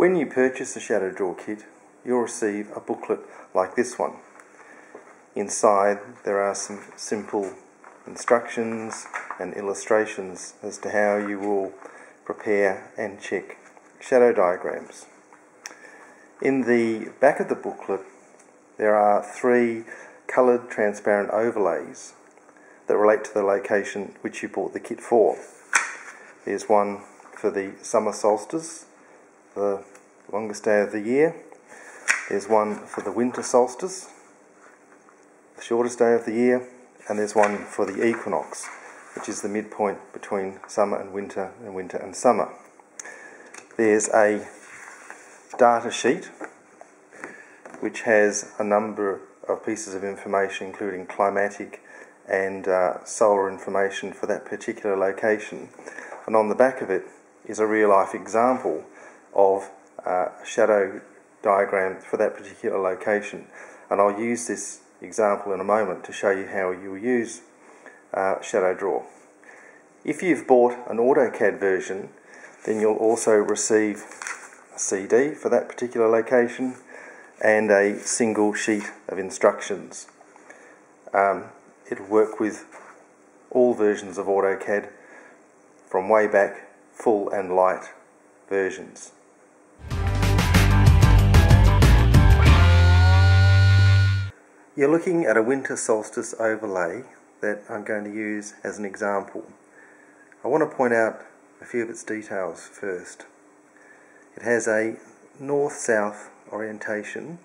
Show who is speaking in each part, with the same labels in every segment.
Speaker 1: When you purchase a ShadowDraw kit, you'll receive a booklet like this one. Inside there are some simple instructions and illustrations as to how you will prepare and check shadow diagrams. In the back of the booklet there are 3 coloured transparent overlays that relate to the location which you bought the kit for. There's one for the summer solstice, the longest day of the year. There's one for the winter solstice, the shortest day of the year, and there's one for the equinox, which is the midpoint between summer and winter and summer. There's a data sheet which has a number of pieces of information, including climatic and solar information for that particular location, and on the back of it is a real-life example of a shadow diagram for that particular location, and I'll use this example in a moment to show you how you'll use ShadowDraw. If you've bought an AutoCAD version, then you'll also receive a CD for that particular location and a single sheet of instructions. It'll work with all versions of AutoCAD from way back, full and light versions. You're looking at a winter solstice overlay that I'm going to use as an example. I want to point out a few of its details first. It has a north-south orientation,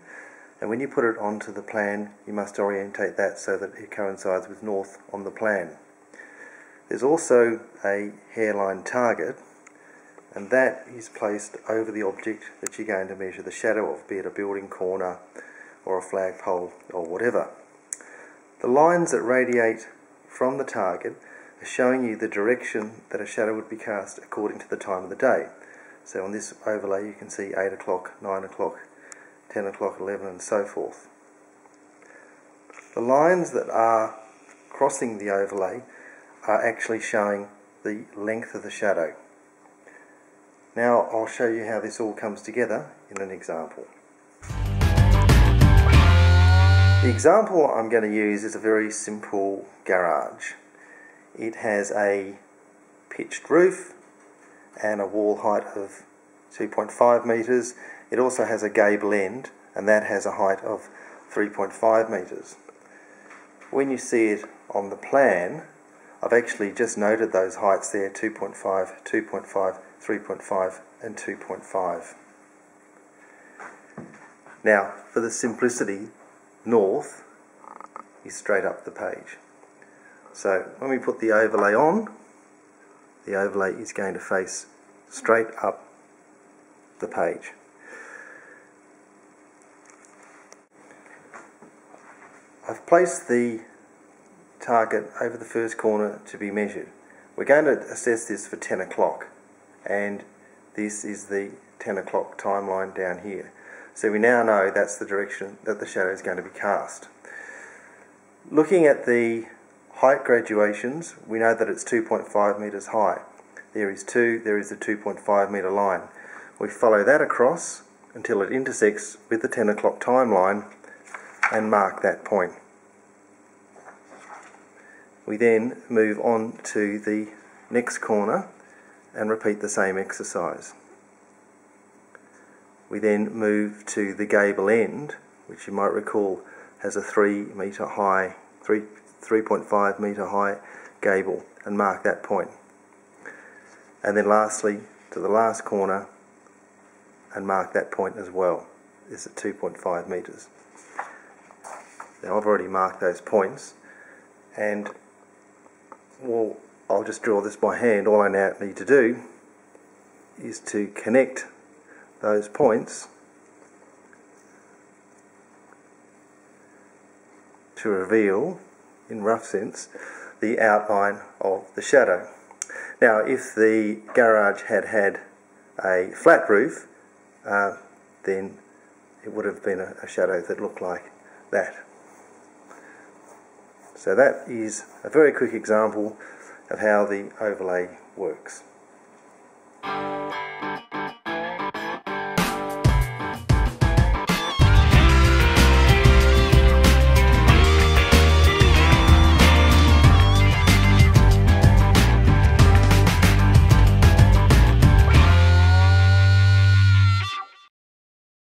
Speaker 1: and when you put it onto the plan you must orientate that so that it coincides with north on the plan. There's also a hairline target, and that is placed over the object that you're going to measure the shadow of, be it a building corner or a flagpole or whatever. The lines that radiate from the target are showing you the direction that a shadow would be cast according to the time of the day. So on this overlay you can see 8 o'clock, 9 o'clock, 10 o'clock, 11 and so forth. The lines that are crossing the overlay are actually showing the length of the shadow. Now I'll show you how this all comes together in an example. The example I'm going to use is a very simple garage. It has a pitched roof and a wall height of 2.5 metres. It also has a gable end, and that has a height of 3.5 metres. When you see it on the plan, I've actually just noted those heights there, 2.5, 2.5, 3.5 and 2.5. Now, for the simplicity, north is straight up the page. So when we put the overlay on, the overlay is going to face straight up the page. I've placed the target over the first corner to be measured. We're going to assess this for 10 o'clock, and this is the 10 o'clock timeline down here. So we now know that's the direction that the shadow is going to be cast. Looking at the height graduations, we know that it's 2.5 metres high. There is the 2.5 metre line. We follow that across until it intersects with the 10 o'clock timeline and mark that point. We then move on to the next corner and repeat the same exercise. We then move to the gable end, which you might recall has a 3.5 metre high gable, and mark that point. And then lastly to the last corner and mark that point as well. This is at 2.5 metres. Now I've already marked those points, and well, I'll just draw this by hand. All I now need to do is to connect those points to reveal, in rough sense, the outline of the shadow. Now if the garage had had a flat roof, then it would have been a shadow that looked like that. So that is a very quick example of how the overlay works.